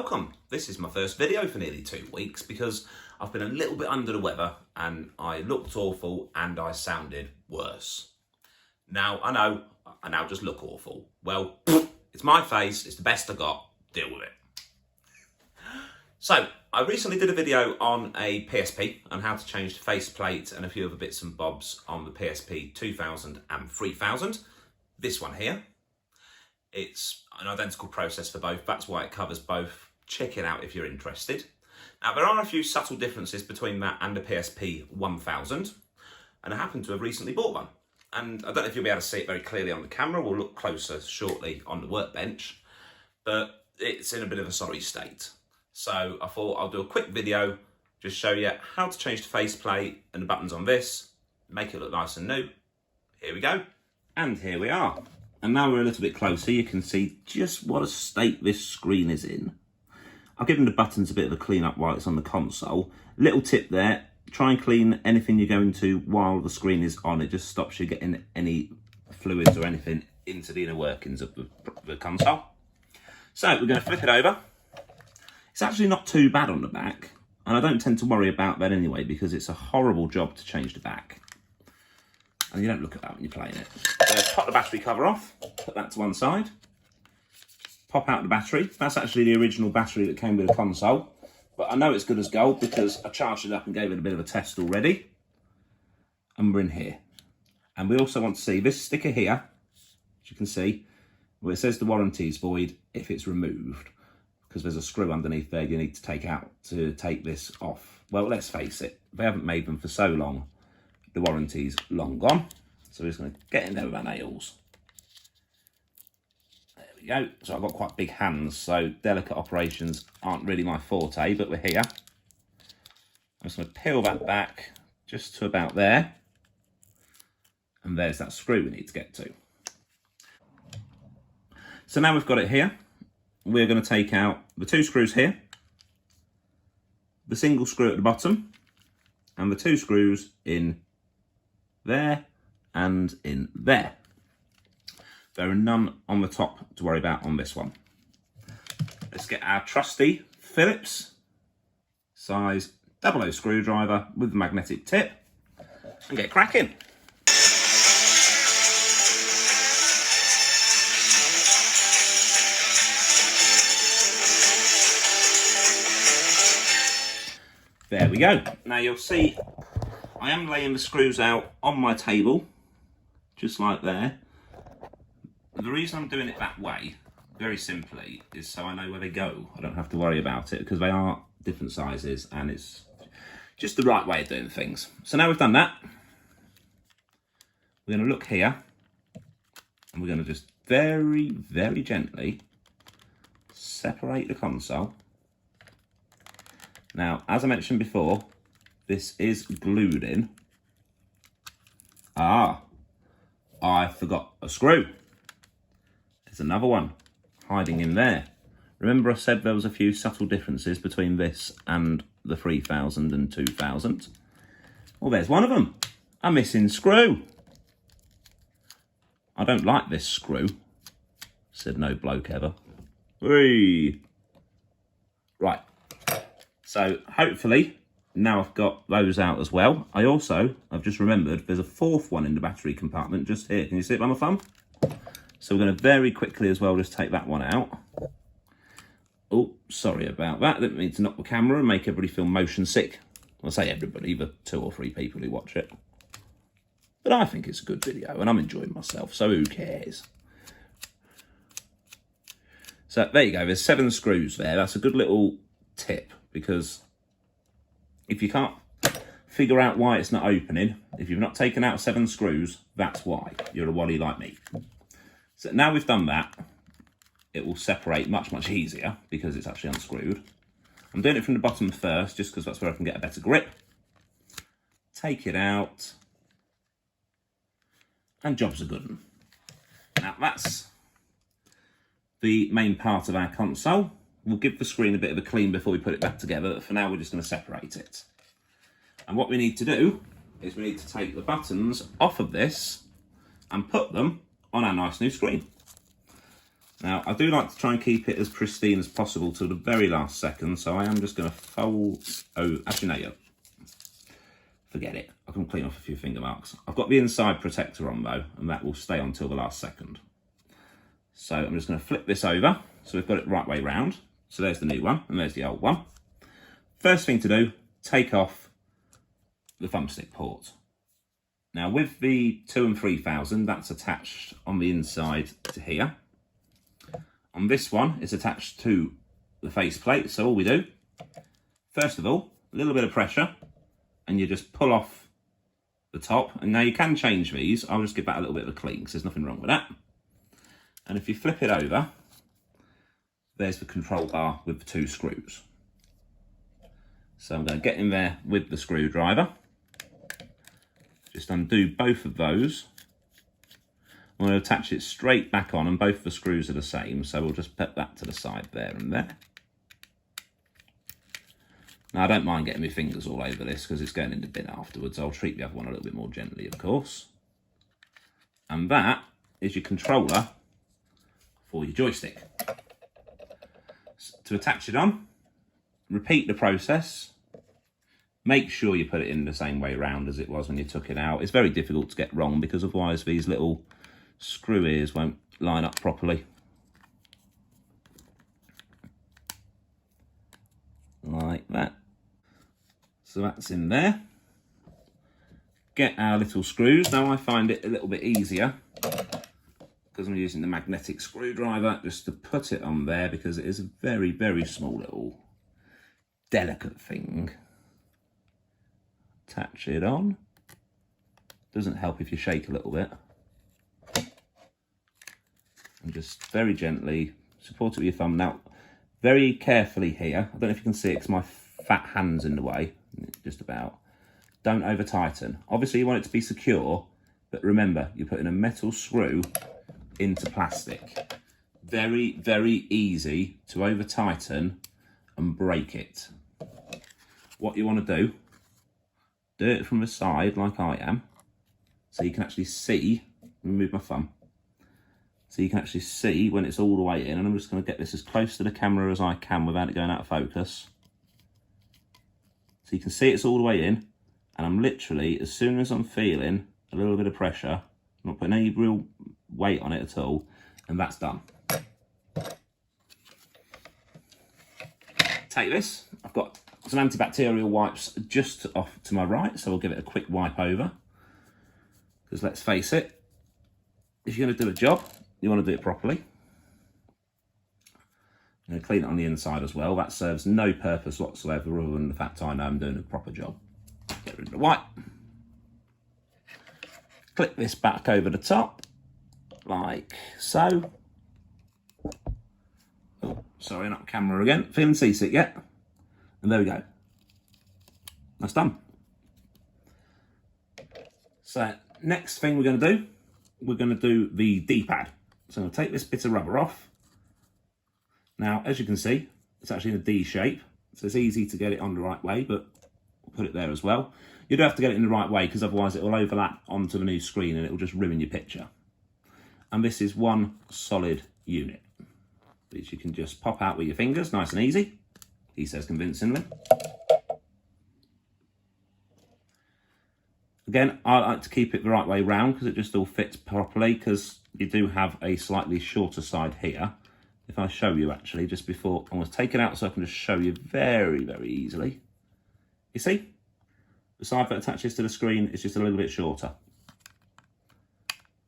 welcome. This is my first video for nearly 2 weeks because I've been a little bit under the weather and I looked awful and I sounded worse. Now, I know, I now just look awful. Well, it's my face, it's the best I got, deal with it. So, I recently did a video on a PSP and how to change the faceplate and a few other bits and bobs on the PSP 2000 and 3000. This one here. It's an identical process for both, that's why it covers both. Check it out if you're interested. Now, there are a few subtle differences between that and the PSP 1000, and I happen to have recently bought one. And I don't know if you'll be able to see it very clearly on the camera, we'll look closer shortly on the workbench, but it's in a bit of a sorry state. So I thought I'll do a quick video, just show you how to change the faceplate and the buttons on this, make it look nice and new. Here we go. And here we are. And now we're a little bit closer, you can see just what a state this screen is in. I've given the buttons a bit of a clean up while it's on the console. Little tip there, try and clean anything you're going to while the screen is on. It just stops you getting any fluids or anything into the inner workings of the console. So we're going to flip it over. It's actually not too bad on the back, and I don't tend to worry about that anyway because it's a horrible job to change the back. And you don't look at that when you're playing it. So pop the battery cover off, put that to one side. Pop out the battery. That's actually the original battery that came with the console. But I know it's good as gold because I charged it up and gave it a bit of a test already. And we're in here. And we also want to see this sticker here, as you can see, where it says the warranty is void if it's removed. Because there's a screw underneath there you need to take out to take this off. Well, let's face it, they haven't made them for so long. The warranty's long gone. So we're just going to get in there with our nails. There we go. So I've got quite big hands, so delicate operations aren't really my forte, but we're here. I'm just going to peel that back just to about there. And there's that screw we need to get to. So now we've got it here. We're going to take out the 2 screws here, the single screw at the bottom, and the 2 screws in there and in there. There are none on the top to worry about on this one. Let's get our trusty Phillips size 00 screwdriver with the magnetic tip and get cracking. There we go. Now you'll see I am laying the screws out on my table, just like there. The reason I'm doing it that way, very simply, is so I know where they go. I don't have to worry about it because they are different sizes and it's just the right way of doing things. So now we've done that, we're going to look here and we're going to just very, very gently separate the console. Now, as I mentioned before, this is glued in. Ah, I forgot a screw. There's another one hiding in there. Remember I said there was a few subtle differences between this and the 3000 and 2000? Well, there's one of them, a missing screw. I don't like this screw, said no bloke ever. Whee! Right. So hopefully now I've got those out as well. I've just remembered there's a 4th one in the battery compartment just here. Can you see it by my thumb? So we're going to very quickly as well just take that one out. Oh, sorry about that. Didn't mean to knock the camera and make everybody feel motion sick. I'll say everybody, the 2 or 3 people who watch it. But I think it's a good video and I'm enjoying myself, so who cares? So there you go, there's 7 screws there. That's a good little tip. Because if you can't figure out why it's not opening, if you've not taken out 7 screws, that's why. You're a wally like me. So now we've done that, it will separate much, much easier because it's actually unscrewed. I'm doing it from the bottom first, just because that's where I can get a better grip. Take it out. And job's a good one. Now that's the main part of our console. We'll give the screen a bit of a clean before we put it back together, but for now we're just going to separate it. And what we need to do is we need to take the buttons off of this and put them on our nice new screen. Now, I do like to try and keep it as pristine as possible till the very last second, so I am just going to fold... Oh, actually, no, yeah. Forget it. I can clean off a few finger marks. I've got the inside protector on, though, and that will stay on till the last second. So I'm just going to flip this over, so we've got it right way round. So there's the new one, and there's the old one. First thing to do, take off the thumbstick port. Now, with the 2 and 3000, that's attached on the inside to here. On this one, it's attached to the faceplate. So all we do, first of all, a little bit of pressure, and you just pull off the top. And now you can change these. I'll just give that a little bit of a clean because there's nothing wrong with that. And if you flip it over, there's the control bar with the 2 screws. So I'm going to get in there with the screwdriver. Just undo both of those. I'm going to attach it straight back on, and both the screws are the same, so we'll just put that to the side there and there. Now, I don't mind getting my fingers all over this because it's going in the bin afterwards. I'll treat the other one a little bit more gently, of course. And that is your controller for your joystick. To attach it on, repeat the process. Make sure you put it in the same way round as it was when you took it out. It's very difficult to get wrong because otherwise these little screw ears won't line up properly. Like that. So that's in there. Get our little screws. Now I find it a little bit easier because I'm using the magnetic screwdriver just to put it on there because it is a very, very small little delicate thing. Attach it on. Doesn't help if you shake a little bit. And just very gently support it with your thumb. Now, very carefully here. I don't know if you can see it because my fat hand's in the way. Just about. Don't over tighten. Obviously, you want it to be secure, but remember, you're putting a metal screw into plastic. Very, very easy to over tighten and break it. What you want to do it from the side like I am, so you can actually see. Let me move my thumb. So you can actually see when it's all the way in, and I'm just going to get this as close to the camera as I can without it going out of focus. So you can see it's all the way in, and I'm literally, as soon as I'm feeling a little bit of pressure, I'm not putting any real weight on it at all, and that's done. Take this, I've got some antibacterial wipes just off to my right, so we'll give it a quick wipe over. Because let's face it, if you're going to do a job, you want to do it properly. I'm going to clean it on the inside as well. That serves no purpose whatsoever other than the fact I know I'm doing a proper job. Get rid of the white. Clip this back over the top, like so. Oh, sorry, not camera again. Feeling seasick yet? And there we go. That's done. So next thing we're going to do the D-pad. So I'm going to take this bit of rubber off. Now, as you can see, it's actually in a D shape. So it's easy to get it on the right way, but we'll put it there as well. You do have to get it in the right way because otherwise it will overlap onto the new screen and it will just ruin your picture. And this is one solid unit, which you can just pop out with your fingers, nice and easy. He says convincingly. Again, I like to keep it the right way round because it just all fits properly, because you do have a slightly shorter side here. If I show you actually, just before, I'm going to take it out so I can just show you very, very easily. You see? The side that attaches to the screen is just a little bit shorter.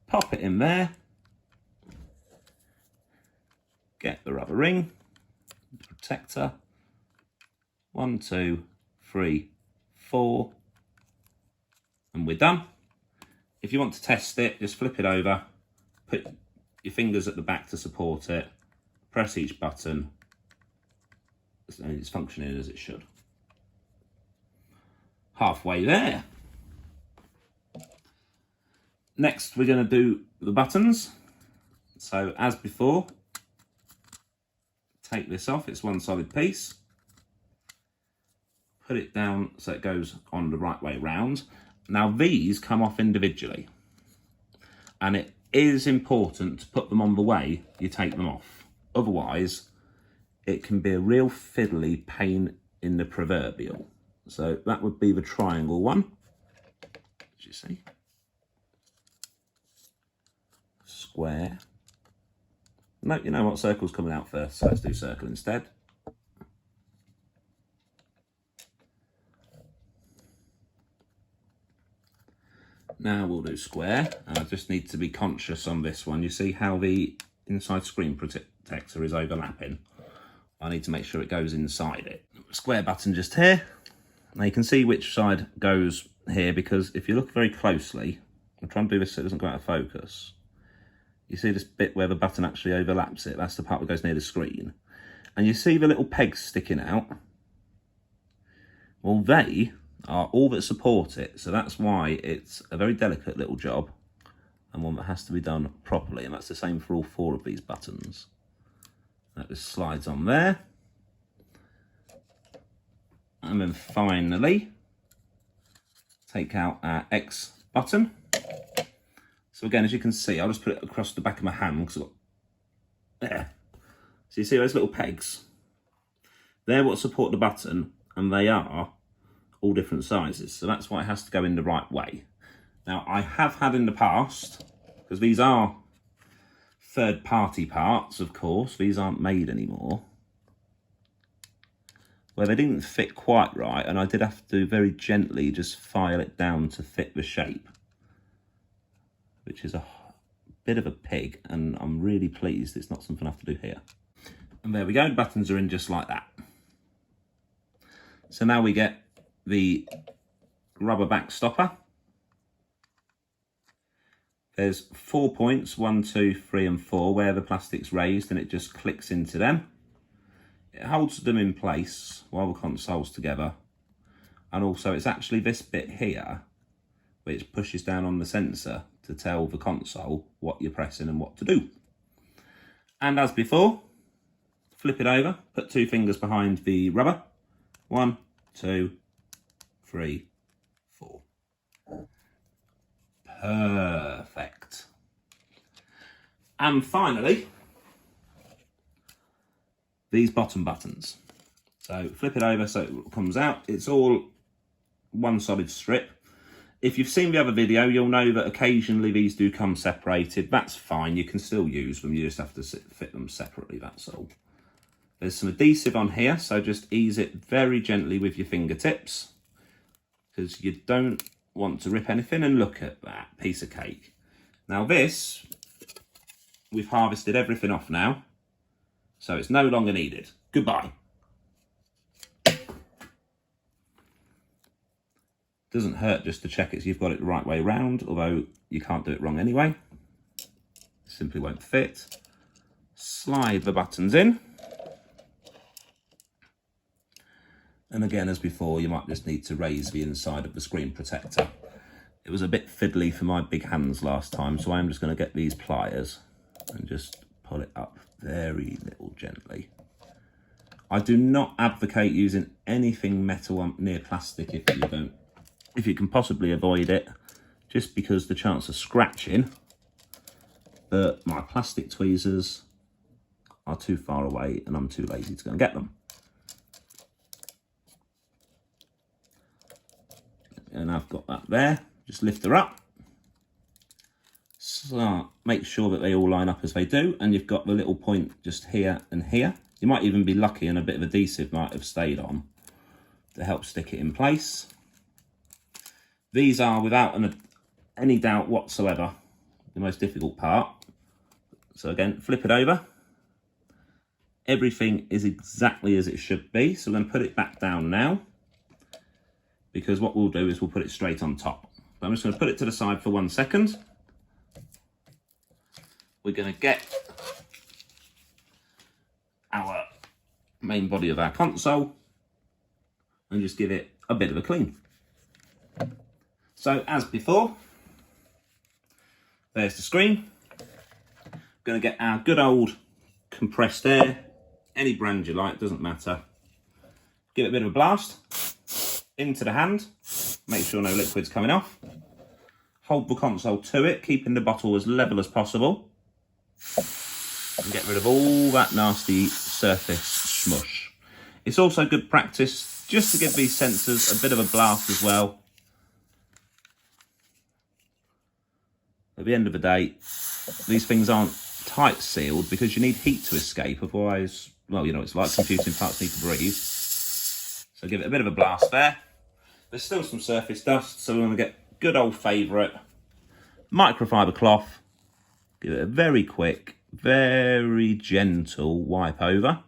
Pop it in there. Get the rubber ring, protector. 1, 2, 3, 4. And we're done. If you want to test it, just flip it over, put your fingers at the back to support it, press each button, and it's functioning as it should. Halfway there. Next, we're going to do the buttons. So as before, take this off, it's one solid piece. Put it down so it goes on the right way round. Now these come off individually, and it is important to put them on the way you take them off. Otherwise, it can be a real fiddly pain in the proverbial. So that would be the triangle one, as you see. Square. No, you know what, circle's coming out first, so let's do circle instead. Now we'll do square, and I just need to be conscious on this one. You see how the inside screen protector is overlapping? I need to make sure it goes inside it. Square button just here. Now you can see which side goes here, because if you look very closely, I'm trying to do this so it doesn't go out of focus. You see this bit where the button actually overlaps it? That's the part that goes near the screen. And you see the little pegs sticking out? Well, they are all that support it. So that's why it's a very delicate little job and one that has to be done properly. And that's the same for all 4 of these buttons. That just slides on there. And then finally, take out our X button. So again, as you can see, I'll just put it across the back of my hand because I've got there. So you see those little pegs? They're what support the button, and they are all different sizes. So that's why it has to go in the right way. Now, I have had in the past, because these are third-party parts, of course, these aren't made anymore, where they didn't fit quite right, and I did have to very gently just file it down to fit the shape, which is a bit of a pig, and I'm really pleased it's not something I have to do here. And there we go, buttons are in just like that. So now we get the rubber back stopper. There's 4 points, 1, 2, 3 and 4, where the plastic's raised, and it just clicks into them. It holds them in place while the console's together. And also it's actually this bit here, which pushes down on the sensor to tell the console what you're pressing and what to do. And as before, flip it over, put 2 fingers behind the rubber. 1, 2, 3, 4. Perfect. And finally, these bottom buttons. So flip it over so it comes out. It's all one solid strip. If you've seen the other video, you'll know that occasionally these do come separated. That's fine, you can still use them, you just have to fit them separately, that's all. There's some adhesive on here, so just ease it very gently with your fingertips, because you don't want to rip anything. And look at that piece of cake. Now this, we've harvested everything off now, so it's no longer needed. Goodbye. Doesn't hurt just to check you've got it the right way round, although you can't do it wrong anyway. It simply won't fit. Slide the buttons in. And again, as before, you might just need to raise the inside of the screen protector. It was a bit fiddly for my big hands last time, so I am just going to get these pliers and just pull it up very little gently. I do not advocate using anything metal near plastic if you can possibly avoid it, just because the chance of scratching, but my plastic tweezers are too far away and I'm too lazy to go and get them. And I've got that there. Just lift her up. So make sure that they all line up as they do, and you've got the little point just here and here. You might even be lucky and a bit of adhesive might have stayed on to help stick it in place. These are, without any doubt whatsoever, the most difficult part. So again, flip it over. Everything is exactly as it should be. So I'm going to put it back down now, because what we'll do is we'll put it straight on top. But I'm just going to put it to the side for 1 second. We're going to get our main body of our console and just give it a bit of a clean. So as before, there's the screen. Going to get our good old compressed air, any brand you like, doesn't matter. Give it a bit of a blast into the hand, make sure no liquid's coming off. hold the console to it, keeping the bottle as level as possible. And get rid of all that nasty surface smush. It's also good practice just to give these sensors a bit of a blast as well. At the end of the day, these things aren't tight sealed because you need heat to escape, otherwise, well, you know, it's like computing parts need to breathe. So give it a bit of a blast there. There's still some surface dust, so we're going to get good old favourite microfiber cloth. Give it a very quick, very gentle wipe over.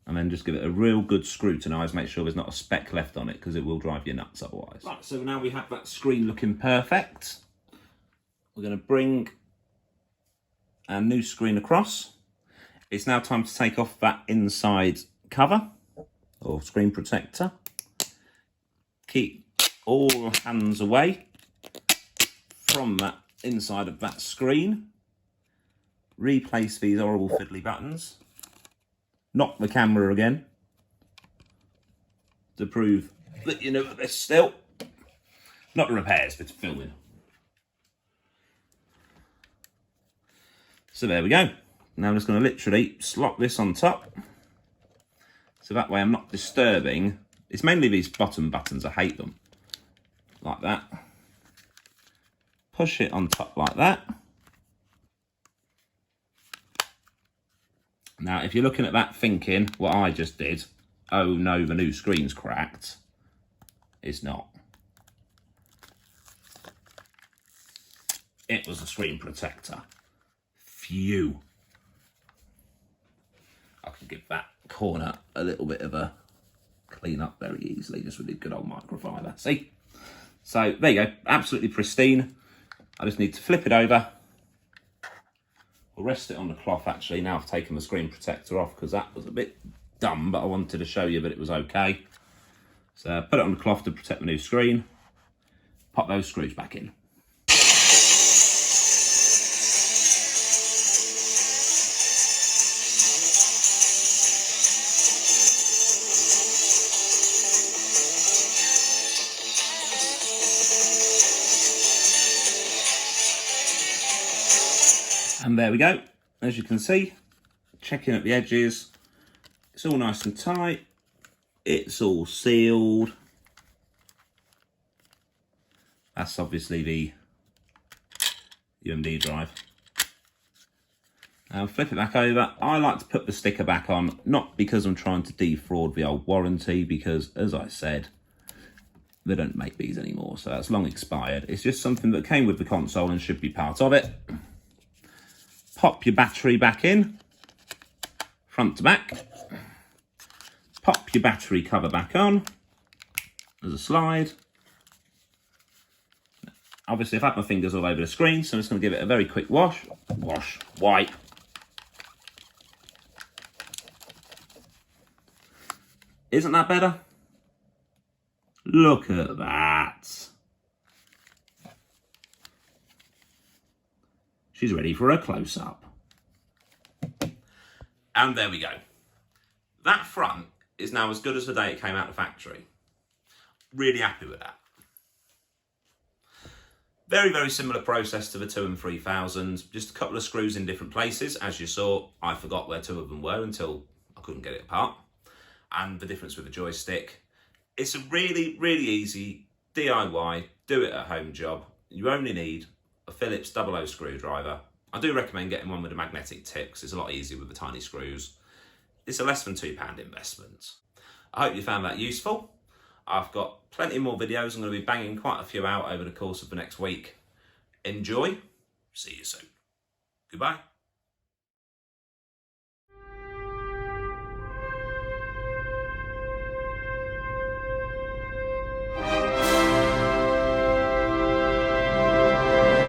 And then just give it a real good scrutinise, make sure there's not a speck left on it because it will drive you nuts otherwise. Right, so now we have that screen looking perfect. We're going to bring our new screen across. It's now time to take off that inside cover or screen protector. Keep all hands away from that inside of that screen. Replace these horrible fiddly buttons. Knock the camera again to prove that you know that they're still. Not the repairs, but filming. So there we go. Now I'm just going to literally slot this on top. So that way I'm not disturbing. It's mainly these bottom buttons, I hate them. Like that. Push it on top like that. Now, if you're looking at that thinking, what I just did, oh no, the new screen's cracked. It's not. It was a screen protector. Phew. I can give that corner a little bit of a clean up very easily, just with the good old microfiber. See? So, there you go. Absolutely pristine. I just need to flip it over. We'll rest it on the cloth actually. Now I've taken the screen protector off because that was a bit dumb, but I wanted to show you that it was okay. So put it on the cloth to protect the new screen. Pop those screws back in. And there we go. As you can see, checking at the edges, it's all nice and tight. It's all sealed. That's obviously the UMD drive. Now flip it back over. I like to put the sticker back on, not because I'm trying to defraud the old warranty, because as I said, they don't make these anymore, so that's long expired. It's just something that came with the console and should be part of it. Pop your battery back in, front to back. Pop your battery cover back on. There's a slide. Obviously, I've had my fingers all over the screen, so I'm just going to give it a very quick wipe. Isn't that better? Look at that. She's ready for a close-up. And there we go. That front is now as good as the day it came out of the factory. Really happy with that. Very, very similar process to the 2 and 3000. Just a couple of screws in different places. As you saw, I forgot where 2 of them were until I couldn't get it apart. And the difference with the joystick. It's a really, really easy DIY, do it at home job. You only need a Phillips 00 screwdriver. I do recommend getting one with a magnetic tip because it's a lot easier with the tiny screws. It's a less than £2 investment. I hope you found that useful. I've got plenty more videos. I'm going to be banging quite a few out over the course of the next week. Enjoy. See you soon. Goodbye.